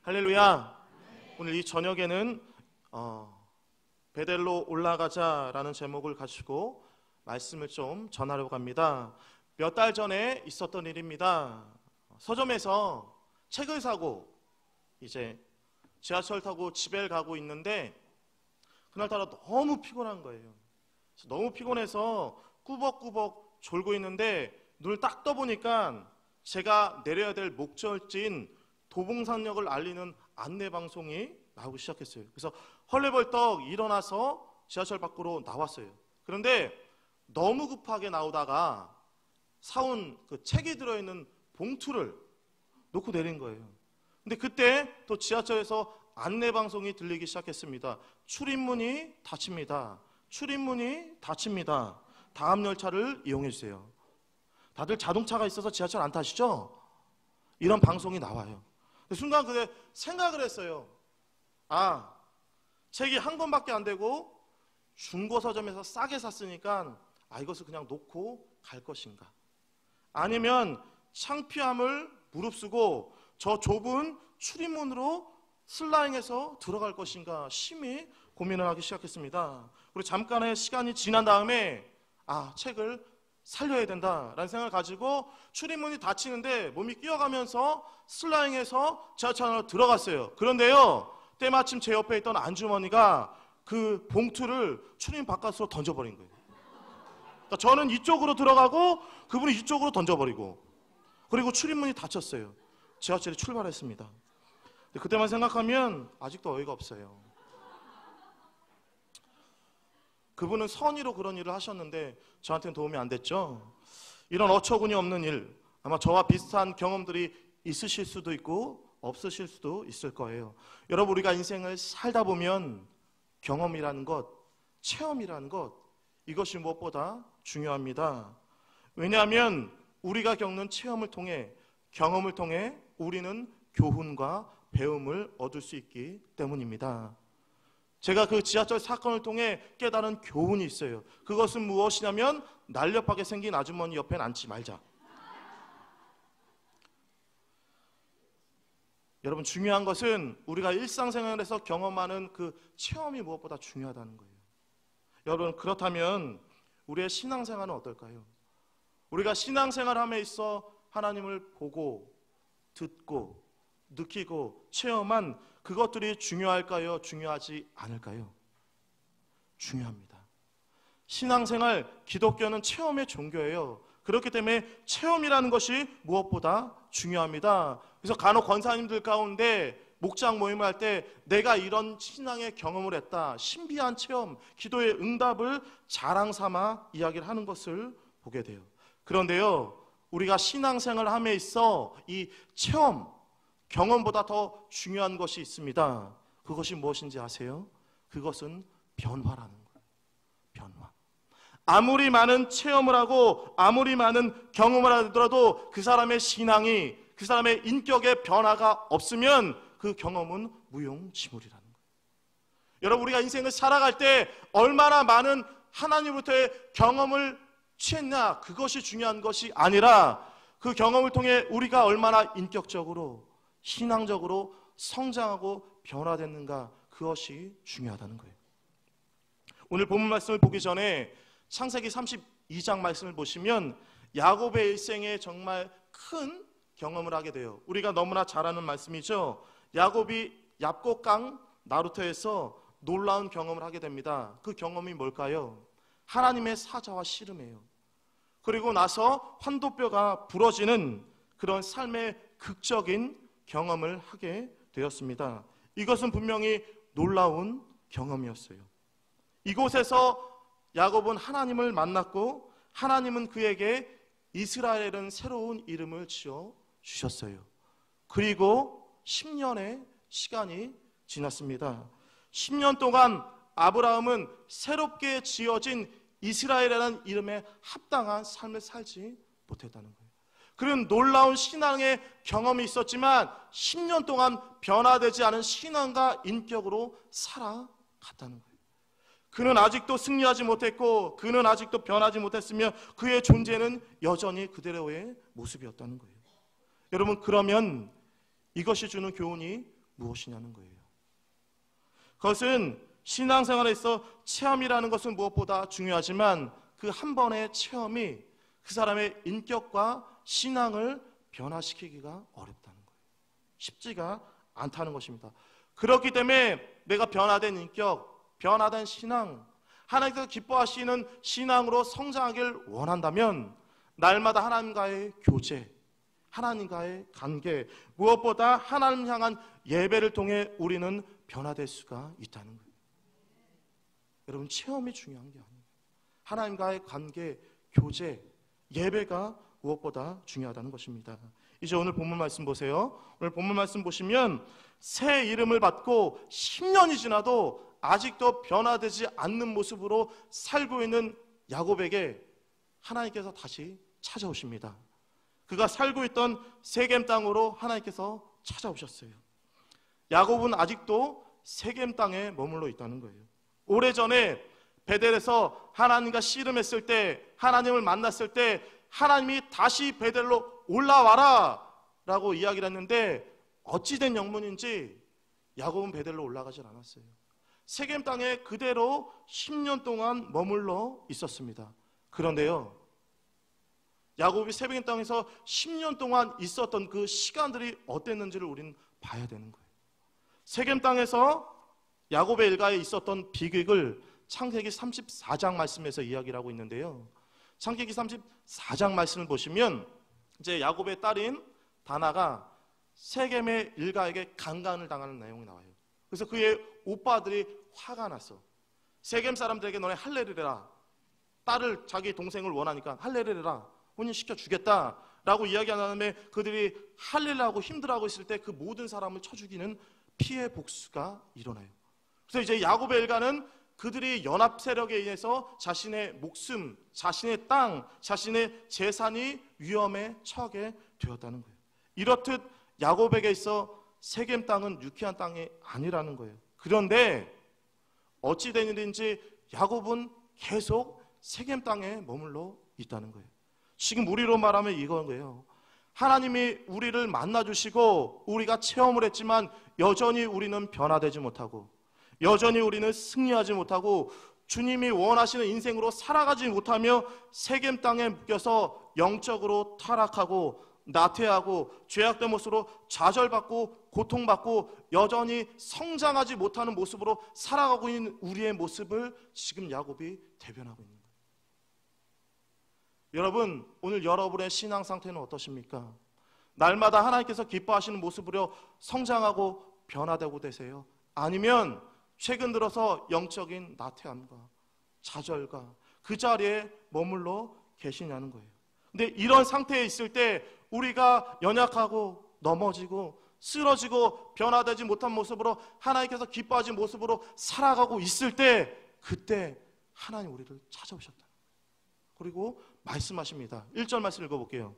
할렐루야. 오늘 이 저녁에는 베델로 올라가자라는 제목을 가지고 말씀을 좀 전하려고 합니다. 몇 달 전에 있었던 일입니다. 서점에서 책을 사고 이제 지하철 타고 집에 가고 있는데 그날따라 너무 피곤한 거예요. 너무 피곤해서 꾸벅꾸벅 졸고 있는데 눈을 딱 떠보니까 제가 내려야 될 목적지인 도봉산역을 알리는 안내방송이 나오기 시작했어요. 그래서 헐레벌떡 일어나서 지하철 밖으로 나왔어요. 그런데 너무 급하게 나오다가 사온 그 책이 들어있는 봉투를 놓고 내린 거예요. 근데 그때 또 지하철에서 안내방송이 들리기 시작했습니다. 출입문이 닫힙니다. 출입문이 닫힙니다. 다음 열차를 이용해 주세요. 다들 자동차가 있어서 지하철 안 타시죠? 이런 방송이 나와요. 순간 그때 생각을 했어요. 책이 한 권밖에 안 되고 중고 서점에서 싸게 샀으니까 이것을 그냥 놓고 갈 것인가, 아니면 창피함을 무릅쓰고 저 좁은 출입문으로 슬라잉해서 들어갈 것인가 심히 고민을 하기 시작했습니다. 그리고 잠깐의 시간이 지난 다음에 책을 살려야 된다라는 생각을 가지고 출입문이 닫히는데 몸이 끼어가면서 슬라잉해서 지하철 안으로 들어갔어요. 그런데요, 때마침 제 옆에 있던 안주머니가 그 봉투를 출입문 바깥으로 던져버린 거예요. 그러니까 저는 이쪽으로 들어가고 그분이 이쪽으로 던져버리고, 그리고 출입문이 닫혔어요. 지하철이 출발했습니다. 근데 그때만 생각하면 아직도 어이가 없어요. 그분은 선의로 그런 일을 하셨는데 저한테는 도움이 안 됐죠. 이런 어처구니 없는 일, 아마 저와 비슷한 경험들이 있으실 수도 있고 없으실 수도 있을 거예요. 여러분, 우리가 인생을 살다 보면 경험이라는 것, 체험이라는 것, 이것이 무엇보다 중요합니다. 왜냐하면 우리가 겪는 체험을 통해, 경험을 통해 우리는 교훈과 배움을 얻을 수 있기 때문입니다. 제가 그 지하철 사건을 통해 깨달은 교훈이 있어요. 그것은 무엇이냐면 날렵하게 생긴 아주머니 옆에 앉지 말자. 여러분, 중요한 것은 우리가 일상생활에서 경험하는 그 체험이 무엇보다 중요하다는 거예요. 여러분, 그렇다면 우리의 신앙생활은 어떨까요? 우리가 신앙생활함에 있어 하나님을 보고 듣고 느끼고 체험한 그것들이 중요할까요? 중요하지 않을까요? 중요합니다. 신앙생활, 기독교는 체험의 종교예요. 그렇기 때문에 체험이라는 것이 무엇보다 중요합니다. 그래서 간혹 권사님들 가운데 목장 모임을 할 때 내가 이런 신앙의 경험을 했다, 신비한 체험, 기도의 응답을 자랑 삼아 이야기를 하는 것을 보게 돼요. 그런데요, 우리가 신앙생활 함에 있어 이 체험, 경험보다 더 중요한 것이 있습니다. 그것이 무엇인지 아세요? 그것은 변화라는 거예요. 변화. 아무리 많은 체험을 하고 아무리 많은 경험을 하더라도 그 사람의 신앙이, 그 사람의 인격의 변화가 없으면 그 경험은 무용지물이라는 거예요. 여러분, 우리가 인생을 살아갈 때 얼마나 많은 하나님으로부터의 경험을 취했냐, 그것이 중요한 것이 아니라 그 경험을 통해 우리가 얼마나 인격적으로, 신앙적으로 성장하고 변화됐는가, 그것이 중요하다는 거예요. 오늘 본문 말씀을 보기 전에 창세기 32장 말씀을 보시면 야곱의 일생에 정말 큰 경험을 하게 돼요. 우리가 너무나 잘 아는 말씀이죠. 야곱이 얍곡강 나루터에서 놀라운 경험을 하게 됩니다. 그 경험이 뭘까요? 하나님의 사자와 씨름이에요. 그리고 나서 환도뼈가 부러지는 그런 삶의 극적인 경험을 하게 되었습니다. 이것은 분명히 놀라운 경험이었어요. 이곳에서 야곱은 하나님을 만났고 하나님은 그에게 이스라엘은 새로운 이름을 지어 주셨어요. 그리고 10년의 시간이 지났습니다. 10년 동안 아브라함은 새롭게 지어진 이스라엘이라는 이름에 합당한 삶을 살지 못했다는 거예요. 그런 놀라운 신앙의 경험이 있었지만 10년 동안 변화되지 않은 신앙과 인격으로 살아갔다는 거예요. 그는 아직도 승리하지 못했고 그는 아직도 변하지 못했으며 그의 존재는 여전히 그대로의 모습이었다는 거예요. 여러분, 그러면 이것이 주는 교훈이 무엇이냐는 거예요. 그것은 신앙생활에서 체험이라는 것은 무엇보다 중요하지만 그 한 번의 체험이 그 사람의 인격과 신앙을 변화시키기가 어렵다는 거예요. 쉽지가 않다는 것입니다. 그렇기 때문에 내가 변화된 인격, 변화된 신앙, 하나님께서 기뻐하시는 신앙으로 성장하길 원한다면 날마다 하나님과의 교제, 하나님과의 관계, 무엇보다 하나님 향한 예배를 통해 우리는 변화될 수가 있다는 거예요. 여러분, 체험이 중요한 게 아니에요. 하나님과의 관계, 교제, 예배가 무엇보다 중요하다는 것입니다. 이제 오늘 본문 말씀 보세요. 오늘 본문 말씀 보시면 새 이름을 받고 10년이 지나도 아직도 변화되지 않는 모습으로 살고 있는 야곱에게 하나님께서 다시 찾아오십니다. 그가 살고 있던 세겜 땅으로 하나님께서 찾아오셨어요. 야곱은 아직도 세겜 땅에 머물러 있다는 거예요. 오래전에 베델에서 하나님과 씨름했을 때, 하나님을 만났을 때 하나님이 다시 베델로 올라와라 라고 이야기를 했는데 어찌된 영문인지 야곱은 베델로 올라가질 않았어요. 세겜 땅에 그대로 10년 동안 머물러 있었습니다. 그런데요, 야곱이 세겜 땅에서 10년 동안 있었던 그 시간들이 어땠는지를 우리는 봐야 되는 거예요. 세겜 땅에서 야곱의 일가에 있었던 비극을 창세기 34장 말씀에서 이야기를 하고 있는데요. 창세기 34장 말씀을 보시면 이제 야곱의 딸인 다나가 세겜의 일가에게 강간을 당하는 내용이 나와요. 그래서 그의 오빠들이 화가 났어. 세겜 사람들에게 너네 할례를 해라. 딸을, 자기 동생을 원하니까 할례를 해라. 혼인시켜 주겠다라고 이야기한 다음에 그들이 할례를 하고 힘들어하고 있을 때 그 모든 사람을 쳐 죽이는 피해 복수가 일어나요. 그래서 이제 야곱의 일가는 그들이 연합 세력에 의해서 자신의 목숨, 자신의 땅, 자신의 재산이 위험에 처하게 되었다는 거예요. 이렇듯 야곱에게 있어 세겜 땅은 유쾌한 땅이 아니라는 거예요. 그런데 어찌 된 일인지 야곱은 계속 세겜 땅에 머물러 있다는 거예요. 지금 우리로 말하면 이건 거예요. 하나님이 우리를 만나주시고 우리가 체험을 했지만 여전히 우리는 변화되지 못하고 여전히 우리는 승리하지 못하고 주님이 원하시는 인생으로 살아가지 못하며 세겜 땅에 묶여서 영적으로 타락하고 나태하고 죄악된 모습으로 좌절받고 고통받고 여전히 성장하지 못하는 모습으로 살아가고 있는 우리의 모습을 지금 야곱이 대변하고 있는 거예요. 여러분, 오늘 여러분의 신앙 상태는 어떠십니까? 날마다 하나님께서 기뻐하시는 모습으로 성장하고 변화되고 되세요? 아니면 최근 들어서 영적인 나태함과 좌절과 그 자리에 머물러 계시냐는 거예요. 근데 이런 상태에 있을 때 우리가 연약하고 넘어지고 쓰러지고 변화되지 못한 모습으로 하나님께서 기뻐하지 모습으로 살아가고 있을 때 그때 하나님 우리를 찾아오셨다. 그리고 말씀하십니다. 1절 말씀 읽어볼게요.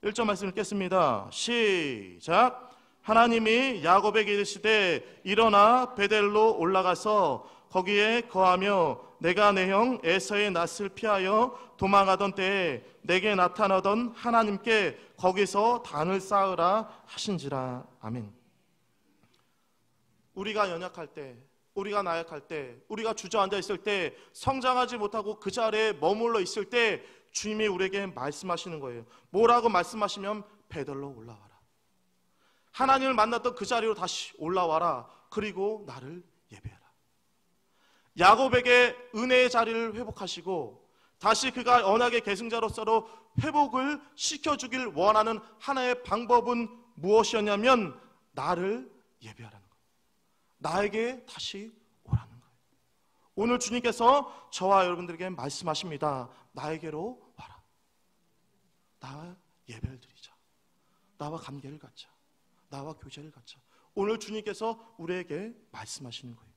1절 말씀 읽겠습니다. 시작. 하나님이 야곱에게 이르시되 일어나 베델로 올라가서 거기에 거하며 내가 내 형 에서의 낯을 피하여 도망하던 때에 내게 나타나던 하나님께 거기서 단을 쌓으라 하신지라. 아멘. 우리가 연약할 때, 우리가 나약할 때, 우리가 주저앉아 있을 때, 성장하지 못하고 그 자리에 머물러 있을 때 주님이 우리에게 말씀하시는 거예요. 뭐라고 말씀하시면 베델로 올라와라. 하나님을 만났던 그 자리로 다시 올라와라. 그리고 나를 예배하라. 야곱에게 은혜의 자리를 회복하시고 다시 그가 언약의 계승자로서 회복을 시켜주길 원하는 하나의 방법은 무엇이었냐면 나를 예배하라는 거예요. 나에게 다시 오라는 거예요. 오늘 주님께서 저와 여러분들에게 말씀하십니다. 나에게로 와라. 나와 예배를 드리자. 나와 관계를 갖자. 나와 교제를 갖자. 오늘 주님께서 우리에게 말씀하시는 거예요.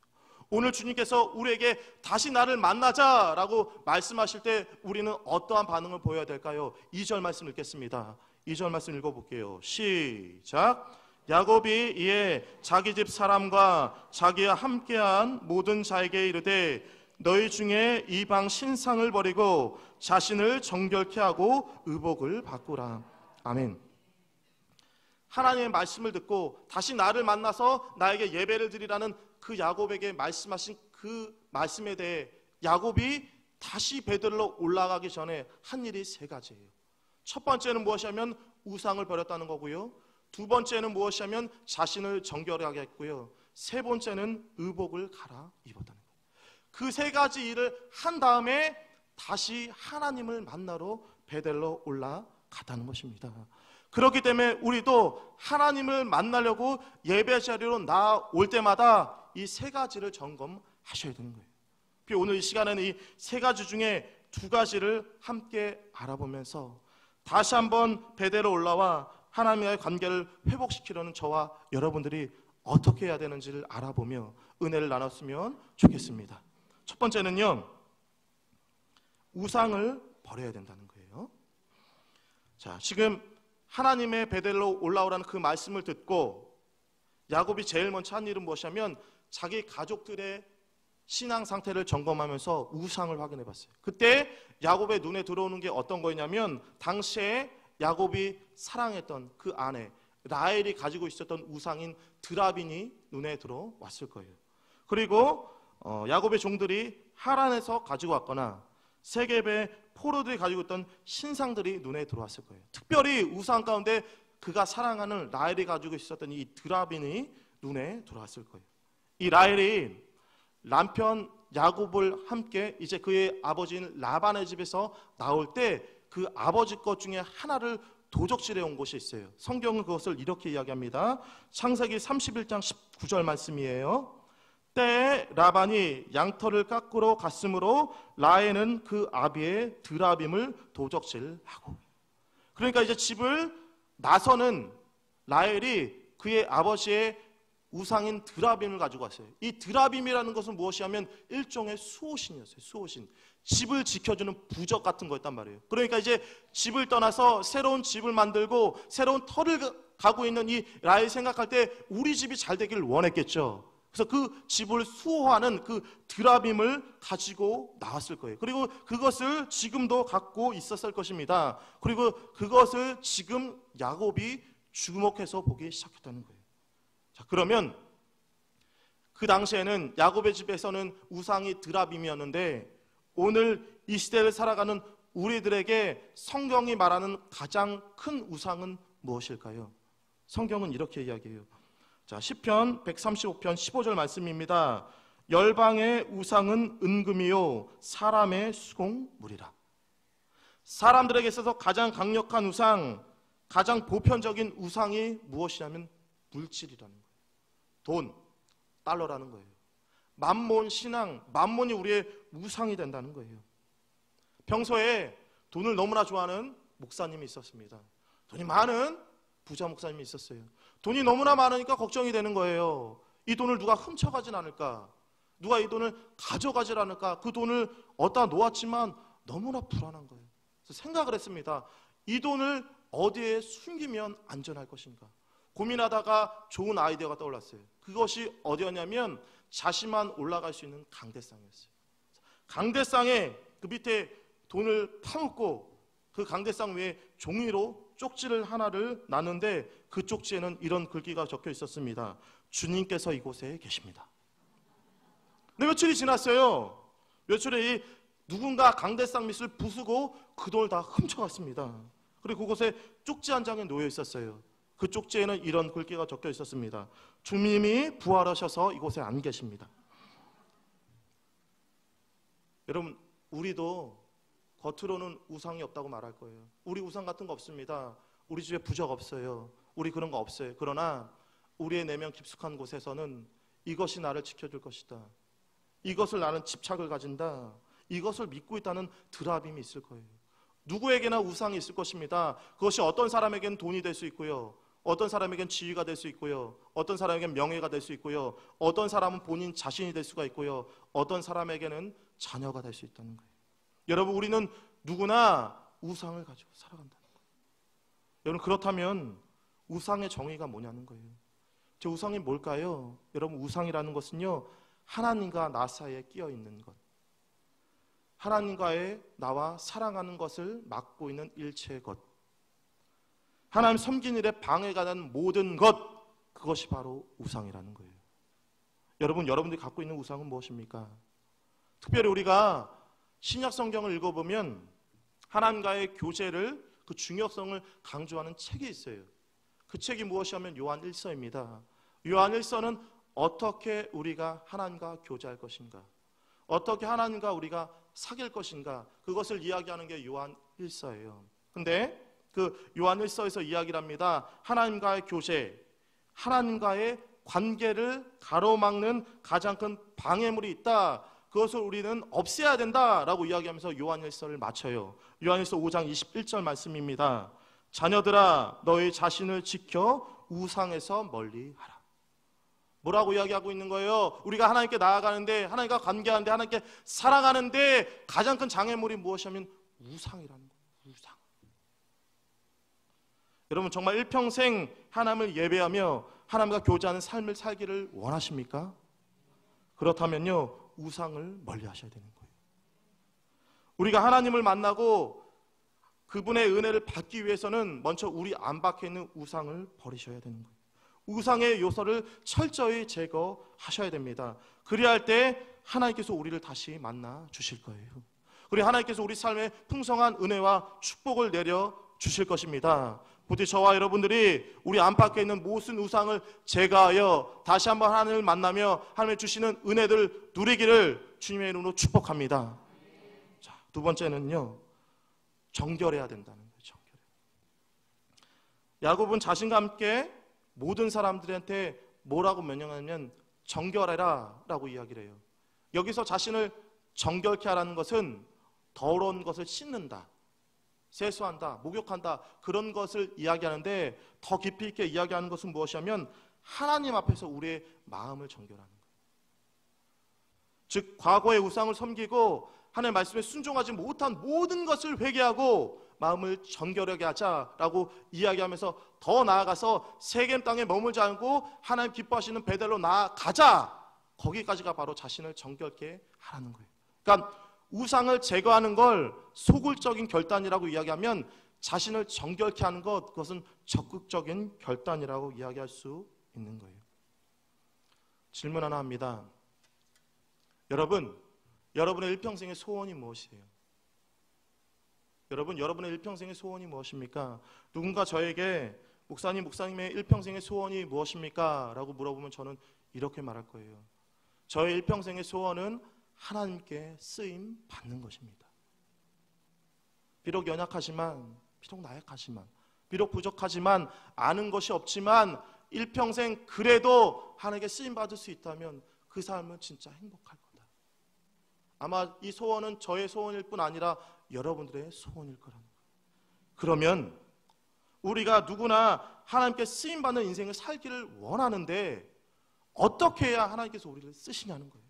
오늘 주님께서 우리에게 다시 나를 만나자라고 말씀하실 때 우리는 어떠한 반응을 보여야 될까요? 2절 말씀 읽겠습니다. 2절 말씀 읽어볼게요. 시작. 야곱이 이에 자기 집 사람과 자기와 함께한 모든 자에게 이르되 너희 중에 이방 신상을 버리고 자신을 정결케 하고 의복을 바꾸라. 아멘. 하나님의 말씀을 듣고 다시 나를 만나서 나에게 예배를 드리라는 그 야곱에게 말씀하신 그 말씀에 대해 야곱이 다시 베들로 올라가기 전에 한 일이 세 가지예요. 첫 번째는 무엇이냐면 우상을 버렸다는 거고요. 두 번째는 무엇이냐면 자신을 정결하게 했고요. 세 번째는 의복을 갈아입었다는 거예요. 그 세 가지 일을 한 다음에 다시 하나님을 만나러 베델로 올라갔다는 것입니다. 그렇기 때문에 우리도 하나님을 만나려고 예배 자리로 나올 때마다 이 세 가지를 점검하셔야 되는 거예요. 오늘 이 시간에는 이 세 가지 중에 두 가지를 함께 알아보면서 다시 한번 베델로 올라와 하나님과의 관계를 회복시키려는 저와 여러분들이 어떻게 해야 되는지를 알아보며 은혜를 나눴으면 좋겠습니다. 첫 번째는요, 우상을 버려야 된다는 거예요. 자, 지금 하나님의 베델로 올라오라는 그 말씀을 듣고 야곱이 제일 먼저 한 일은 무엇이냐면 자기 가족들의 신앙 상태를 점검하면서 우상을 확인해 봤어요. 그때 야곱의 눈에 들어오는 게 어떤 거였냐면 당시에 야곱이 사랑했던 그 아내 라헬이 가지고 있었던 우상인 드라빈이 눈에 들어왔을 거예요. 그리고 야곱의 종들이 하란에서 가지고 왔거나 세겜의 포로들이 가지고 있던 신상들이 눈에 들어왔을 거예요. 특별히 우상 가운데 그가 사랑하는 라헬이 가지고 있었던 이 드라빈이 눈에 들어왔을 거예요. 이 라헬이 남편 야곱을 함께 이제 그의 아버지인 라반의 집에서 나올 때 그 아버지 것 중에 하나를 도적질해 온 곳이 있어요. 성경은 그것을 이렇게 이야기합니다. 창세기 31장 19절 말씀이에요. 때에 라반이 양털을 깎으러 갔으므로 라헬은 그 아비의 드라빔을 도적질하고. 그러니까 이제 집을 나서는 라헬이 그의 아버지의 우상인 드라빔을 가지고 왔어요. 이 드라빔이라는 것은 무엇이냐면 일종의 수호신이었어요. 수호신. 집을 지켜주는 부적 같은 거였단 말이에요. 그러니까 이제 집을 떠나서 새로운 집을 만들고 새로운 터를 가고 있는 이 라헬이 생각할 때 우리 집이 잘 되기를 원했겠죠. 그래서 그 집을 수호하는 그 드라빔을 가지고 나왔을 거예요. 그리고 그것을 지금도 갖고 있었을 것입니다. 그리고 그것을 지금 야곱이 주목해서 보기 시작했다는 거예요. 자, 그러면 그 당시에는 야곱의 집에서는 우상이 드라빔이었는데 오늘 이 시대를 살아가는 우리들에게 성경이 말하는 가장 큰 우상은 무엇일까요? 성경은 이렇게 이야기해요. 자, 시편 135편 15절 말씀입니다. 열방의 우상은 은금이요 사람의 수공물이라. 사람들에게 있어서 가장 강력한 우상, 가장 보편적인 우상이 무엇이냐면 물질이라는 거예요. 돈, 달러라는 거예요. 만몬 신앙, 만몬이 우리의 우상이 된다는 거예요. 평소에 돈을 너무나 좋아하는 목사님이 있었습니다. 돈이 많은 부자 목사님이 있었어요. 돈이 너무나 많으니까 걱정이 되는 거예요. 이 돈을 누가 훔쳐가진 않을까? 누가 이 돈을 가져가질 않을까? 그 돈을 어디다 놓았지만 너무나 불안한 거예요. 그래서 생각을 했습니다. 이 돈을 어디에 숨기면 안전할 것인가? 고민하다가 좋은 아이디어가 떠올랐어요. 그것이 어디였냐면 자신만 올라갈 수 있는 강대상이었어요. 강대상에 그 밑에 돈을 파묻고 그 강대상 위에 종이로 쪽지를 하나를 놨는데 그 쪽지에는 이런 글귀가 적혀 있었습니다. 주님께서 이곳에 계십니다. 근데 며칠이 지났어요. 며칠에 누군가 강대상 밑을 부수고 그 돈을 다 훔쳐갔습니다. 그리고 그곳에 쪽지 한 장에 놓여 있었어요. 그 쪽지에는 이런 글귀가 적혀 있었습니다. 주님이 부활하셔서 이곳에 안 계십니다. 여러분, 우리도 겉으로는 우상이 없다고 말할 거예요. 우리 우상 같은 거 없습니다. 우리 집에 부적 없어요. 우리 그런 거 없어요. 그러나 우리의 내면 깊숙한 곳에서는 이것이 나를 지켜줄 것이다. 이것을 나는 집착을 가진다. 이것을 믿고 있다는 드라빔이 있을 거예요. 누구에게나 우상이 있을 것입니다. 그것이 어떤 사람에게는 돈이 될 수 있고요. 어떤 사람에게는 지위가 될 수 있고요. 어떤 사람에게는 명예가 될 수 있고요. 어떤 사람은 본인 자신이 될 수가 있고요. 어떤 사람에게는 자녀가 될 수 있다는 거예요. 여러분, 우리는 누구나 우상을 가지고 살아간다는 거예요. 여러분, 그렇다면 우상의 정의가 뭐냐는 거예요. 제 우상이 뭘까요? 여러분, 우상이라는 것은요, 하나님과 나 사이에 끼어 있는 것, 하나님과의 나와 사랑하는 것을 막고 있는 일체의 것, 하나님 섬긴 일에 방해가 되는 모든 것, 그것이 바로 우상이라는 거예요. 여러분들이 갖고 있는 우상은 무엇입니까? 특별히 우리가 신약 성경을 읽어보면 하나님과의 교제를, 그 중요성을 강조하는 책이 있어요. 그 책이 무엇이냐면 요한 1서입니다. 요한 1서는 어떻게 우리가 하나님과 교제할 것인가, 어떻게 하나님과 우리가 사귈 것인가, 그것을 이야기하는 게 요한 1서예요. 근데 그 요한 1서에서 이야기를 합니다. 하나님과의 교제, 하나님과의 관계를 가로막는 가장 큰 방해물이 있다. 그것을 우리는 없애야 된다라고 이야기하면서 요한 1서를 마쳐요. 요한 1서 5장 21절 말씀입니다. 자녀들아, 너희 자신을 지켜 우상에서 멀리하라. 뭐라고 이야기하고 있는 거예요? 우리가 하나님께 나아가는데, 하나님과 관계하는데, 하나님께 살아가는데 가장 큰 장애물이 무엇이냐면 우상이라는 거예요. 우상. 여러분, 정말 일평생 하나님을 예배하며 하나님과 교제하는 삶을 살기를 원하십니까? 그렇다면요, 우상을 멀리 하셔야 되는 거예요. 우리가 하나님을 만나고 그분의 은혜를 받기 위해서는 먼저 우리 안 박혀 있는 우상을 버리셔야 되는 거예요. 우상의 요소를 철저히 제거하셔야 됩니다. 그래야 할 때 하나님께서 우리를 다시 만나 주실 거예요. 그리고 하나님께서 우리 삶에 풍성한 은혜와 축복을 내려 주실 것입니다. 부디 저와 여러분들이 우리 안팎에 있는 모든 우상을 제거하여 다시 한번 하나님을 만나며 하나님의 주시는 은혜들 누리기를 주님의 이름으로 축복합니다. 자, 두 번째는요, 정결해야 된다는 거예요. 정결해. 야곱은 자신과 함께 모든 사람들한테 뭐라고 명령하냐면 정결해라 라고 이야기를 해요. 여기서 자신을 정결케 하라는 것은 더러운 것을 씻는다, 세수한다, 목욕한다, 그런 것을 이야기하는데 더 깊이 있게 이야기하는 것은 무엇이냐면 하나님 앞에서 우리의 마음을 정결하는 거예요. 즉 과거의 우상을 섬기고 하나님의 말씀에 순종하지 못한 모든 것을 회개하고 마음을 정결하게 하자라고 이야기하면서 더 나아가서 세겜 땅에 머물지 않고 하나님 기뻐하시는 베델로 나아가자, 거기까지가 바로 자신을 정결케 하라는 거예요. 그러니까 우상을 제거하는 걸 소극적인 결단이라고 이야기하면 자신을 정결케 하는 것, 그것은 적극적인 결단이라고 이야기할 수 있는 거예요. 질문 하나 합니다. 여러분의 일평생의 소원이 무엇이에요? 여러분의 일평생의 소원이 무엇입니까? 누군가 저에게 목사님의 일평생의 소원이 무엇입니까? 라고 물어보면 저는 이렇게 말할 거예요. 저의 일평생의 소원은 하나님께 쓰임 받는 것입니다. 비록 연약하지만, 비록 나약하지만, 비록 부족하지만, 아는 것이 없지만 일평생 그래도 하나님께 쓰임 받을 수 있다면 그 삶은 진짜 행복할 거다. 아마 이 소원은 저의 소원일 뿐 아니라 여러분들의 소원일 거라는 거예요. 그러면 우리가 누구나 하나님께 쓰임 받는 인생을 살기를 원하는데 어떻게 해야 하나님께서 우리를 쓰시냐는 거예요.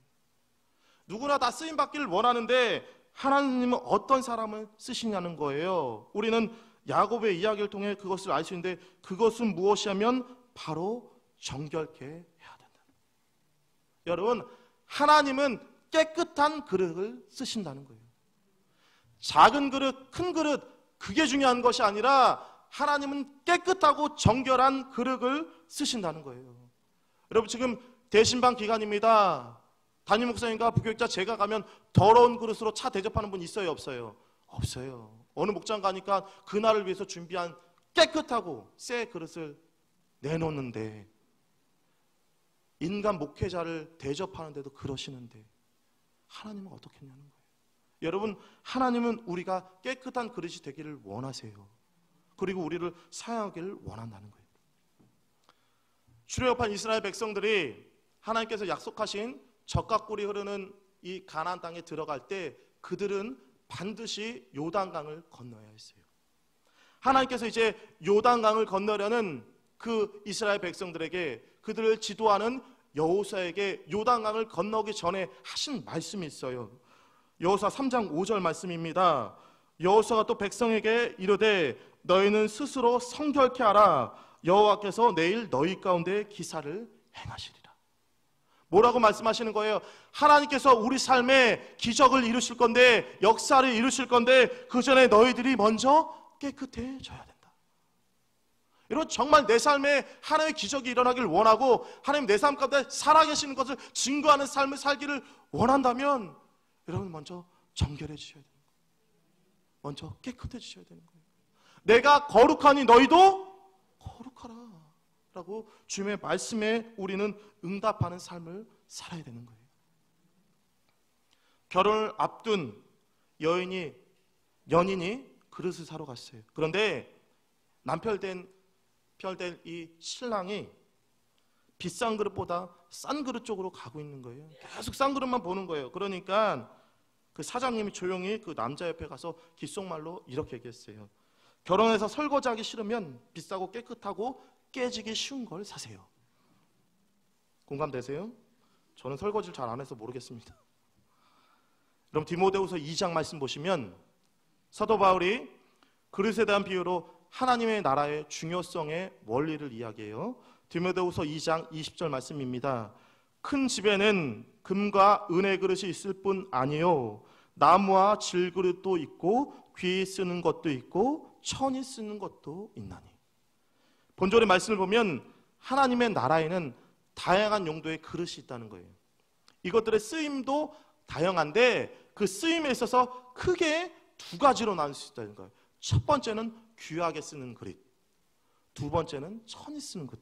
누구나 다 쓰임 받기를 원하는데 하나님은 어떤 사람을 쓰시냐는 거예요. 우리는 야곱의 이야기를 통해 그것을 알 수 있는데 그것은 무엇이냐면 바로 정결케 해야 된다. 여러분, 하나님은 깨끗한 그릇을 쓰신다는 거예요. 작은 그릇, 큰 그릇, 그게 중요한 것이 아니라 하나님은 깨끗하고 정결한 그릇을 쓰신다는 거예요. 여러분, 지금 대신방 기간입니다. 담임 목사님과 부교육자 제가 가면 더러운 그릇으로 차 대접하는 분 있어요, 없어요? 없어요. 어느 목장 가니까 그날을 위해서 준비한 깨끗하고 새 그릇을 내놓는데 인간 목회자를 대접하는데도 그러시는데 하나님은 어떻게 했냐는 거예요. 여러분, 하나님은 우리가 깨끗한 그릇이 되기를 원하세요. 그리고 우리를 사용하기를 원한다는 거예요. 출애굽한 이스라엘 백성들이 하나님께서 약속하신 젖과 꿀이 흐르는 이 가나안 땅에 들어갈 때 그들은 반드시 요단강을 건너야 했어요. 하나님께서 이제 요단강을 건너려는 그 이스라엘 백성들에게, 그들을 지도하는 여호수아에게 요단강을 건너기 전에 하신 말씀이 있어요. 여호수아 3장 5절 말씀입니다. 여호수아가 또 백성에게 이르되 너희는 스스로 성결케 하라. 여호와께서 내일 너희 가운데 기사를 행하시리라. 뭐라고 말씀하시는 거예요? 하나님께서 우리 삶에 기적을 이루실 건데, 역사를 이루실 건데 그 전에 너희들이 먼저 깨끗해져야 된다. 이런 정말 내 삶에 하나님의 기적이 일어나길 원하고 하나님 내 삶 가운데 살아계시는 것을 증거하는 삶을 살기를 원한다면 여러분 먼저 정결해지셔야 돼요. 먼저 깨끗해지셔야 되는 거예요. 내가 거룩하니 너희도 거룩하라 라고 주님의 말씀에 우리는 응답하는 삶을 살아야 되는 거예요. 결혼을 앞둔 연인이 그릇을 사러 갔어요. 그런데 남편 된 이 신랑이 비싼 그릇보다 싼 그릇 쪽으로 가고 있는 거예요. 계속 싼 그릇만 보는 거예요. 그러니까 그 사장님이 조용히 그 남자 옆에 가서 귓속말로 이렇게 얘기했어요. 결혼해서 설거지하기 싫으면 비싸고 깨끗하고 깨지기 쉬운 걸 사세요. 공감되세요? 저는 설거지를 잘 안 해서 모르겠습니다. 그럼 디모데후서 2장 말씀 보시면 사도 바울이 그릇에 대한 비유로 하나님의 나라의 중요성의 원리를 이야기해요. 디모데후서 2장 20절 말씀입니다. 큰 집에는 금과 은의 그릇이 있을 뿐 아니요 나무와 질그릇도 있고 귀 쓰는 것도 있고 천이 쓰는 것도 있나니. 본절의 말씀을 보면 하나님의 나라에는 다양한 용도의 그릇이 있다는 거예요. 이것들의 쓰임도 다양한데 그 쓰임에 있어서 크게 두 가지로 나눌 수 있다는 거예요. 첫 번째는 귀하게 쓰는 그릇, 두 번째는 천이 쓰는 그릇.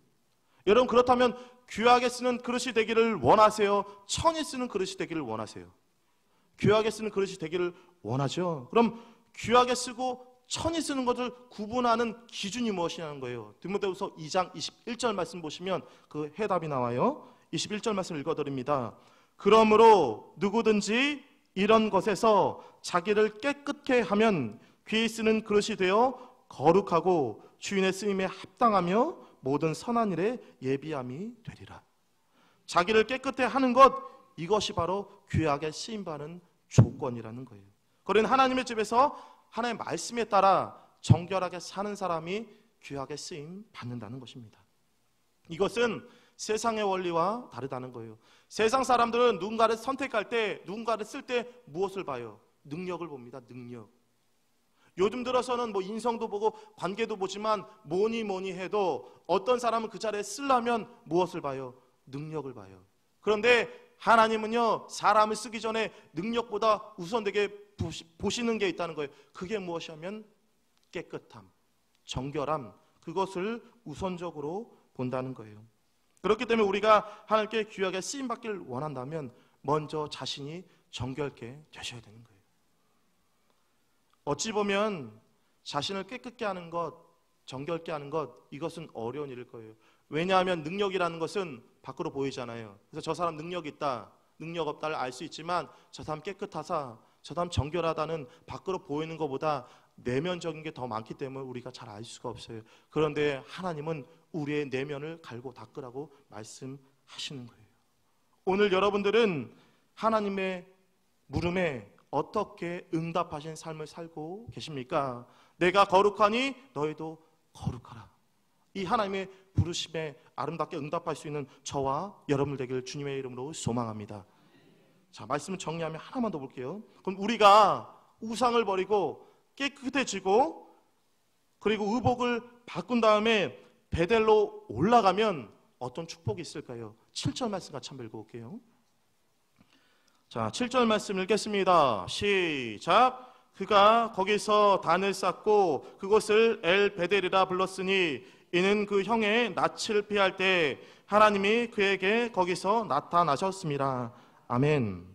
여러분 그렇다면 귀하게 쓰는 그릇이 되기를 원하세요? 천이 쓰는 그릇이 되기를 원하세요? 귀하게 쓰는 그릇이 되기를 원하죠. 그럼 귀하게 쓰고 천이 쓰는 것을 구분하는 기준이 무엇이냐는 거예요. 디모데후서 2장 21절 말씀 보시면 그 해답이 나와요. 21절 말씀 읽어드립니다. 그러므로 누구든지 이런 것에서 자기를 깨끗게 하면 귀히 쓰는 그릇이 되어 거룩하고 주인의 쓰임에 합당하며 모든 선한 일에 예비함이 되리라. 자기를 깨끗해 하는 것, 이것이 바로 귀하게 쓰임받는 조건이라는 거예요. 그러나 하나님의 집에서 하나님의 말씀에 따라 정결하게 사는 사람이 귀하게 쓰임 받는다는 것입니다. 이것은 세상의 원리와 다르다는 거예요. 세상 사람들은 누군가를 선택할 때, 누군가를 쓸 때 무엇을 봐요? 능력을 봅니다. 능력. 요즘 들어서는 뭐 인성도 보고 관계도 보지만 뭐니 해도 어떤 사람은 그 자리에 쓰려면 무엇을 봐요? 능력을 봐요. 그런데 하나님은요, 사람을 쓰기 전에 능력보다 우선되게 보시는 게 있다는 거예요. 그게 무엇이냐면 깨끗함, 정결함, 그것을 우선적으로 본다는 거예요. 그렇기 때문에 우리가 하나님께 귀하게 쓰임받기를 원한다면 먼저 자신이 정결케 되셔야 되는 거예요. 어찌 보면 자신을 깨끗게 하는 것, 정결케 하는 것, 이것은 어려운 일일 거예요. 왜냐하면 능력이라는 것은 밖으로 보이잖아요. 그래서 저 사람 능력 있다, 능력 없다를 알 수 있지만 저 사람 깨끗하다, 저 사람 정결하다는 밖으로 보이는 것보다 내면적인 게 더 많기 때문에 우리가 잘 알 수가 없어요. 그런데 하나님은 우리의 내면을 갈고 닦으라고 말씀하시는 거예요. 오늘 여러분들은 하나님의 물음에 어떻게 응답하신 삶을 살고 계십니까? 내가 거룩하니 너희도 거룩하라. 이 하나님의 부르심에 아름답게 응답할 수 있는 저와 여러분들 되기를 주님의 이름으로 소망합니다. 자, 말씀을 정리하면 하나만 더 볼게요. 그럼 우리가 우상을 버리고 깨끗해지고 그리고 의복을 바꾼 다음에 베델로 올라가면 어떤 축복이 있을까요? 7절 말씀 같이 한번 읽어볼게요. 자, 7절 말씀 읽겠습니다. 시작. 그가 거기서 단을 쌓고 그곳을 엘 베델이라 불렀으니 이는 그 형의 낯을 피할 때 하나님이 그에게 거기서 나타나셨습니다. 아멘.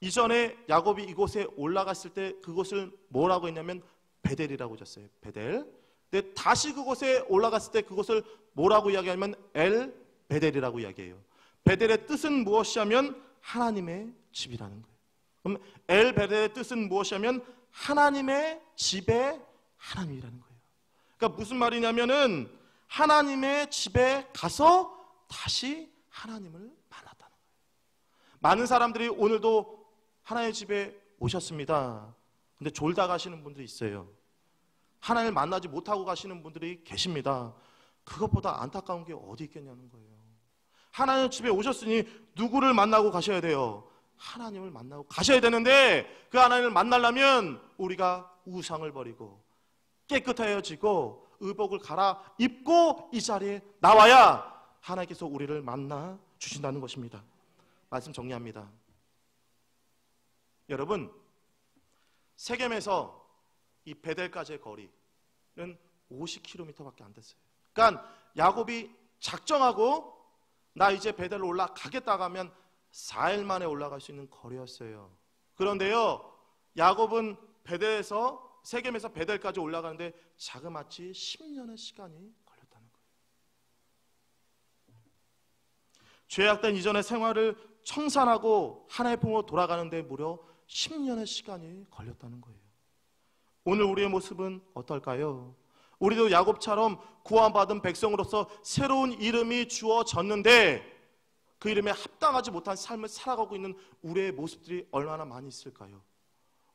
이전에 야곱이 이곳에 올라갔을 때 그곳을 뭐라고 했냐면 베델이라고 졌어요. 베델. 근데 다시 그곳에 올라갔을 때 그곳을 뭐라고 이야기하면 엘 베델이라고 이야기해요. 베델의 뜻은 무엇이냐면 하나님의 집이라는 거예요. 그럼 엘 베델의 뜻은 무엇이냐면 하나님의 집의 하나님이라는 거예요. 그러니까 무슨 말이냐면은 하나님의 집에 가서 다시 하나님을 만났다는 거예요. 많은 사람들이 오늘도 하나님의 집에 오셨습니다. 근데 졸다 가시는 분들이 있어요. 하나님을 만나지 못하고 가시는 분들이 계십니다. 그것보다 안타까운 게 어디 있겠냐는 거예요. 하나님 집에 오셨으니 누구를 만나고 가셔야 돼요? 하나님을 만나고 가셔야 되는데 그 하나님을 만나려면 우리가 우상을 버리고 깨끗해지고 의복을 갈아입고 이 자리에 나와야 하나님께서 우리를 만나 주신다는 것입니다. 말씀 정리합니다. 여러분, 세겜에서 이 베델까지의 거리는 50km밖에 안 됐어요. 그러니까 야곱이 작정하고 나 이제 베델로 올라가겠다고 하면 4일 만에 올라갈 수 있는 거리였어요. 그런데요, 야곱은 세겜에서 베델까지 올라가는데 자그마치 10년의 시간이 걸렸다는 거예요. 죄악된 이전의 생활을 청산하고 하나님의 품으로 돌아가는데 무려 10년의 시간이 걸렸다는 거예요. 오늘 우리의 모습은 어떨까요? 우리도 야곱처럼 구원받은 백성으로서 새로운 이름이 주어졌는데 그 이름에 합당하지 못한 삶을 살아가고 있는 우리의 모습들이 얼마나 많이 있을까요?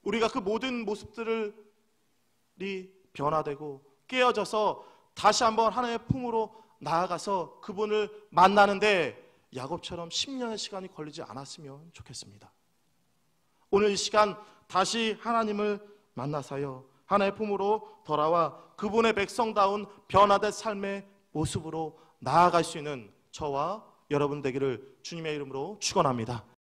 우리가 그 모든 모습들이 변화되고 깨어져서 다시 한번 하나님의 품으로 나아가서 그분을 만나는데 야곱처럼 10년의 시간이 걸리지 않았으면 좋겠습니다. 오늘 이 시간 다시 하나님을 만나서요, 하나님의 품으로 돌아와 그분의 백성다운 변화된 삶의 모습으로 나아갈 수 있는 저와 여러분 되기를 주님의 이름으로 축원합니다.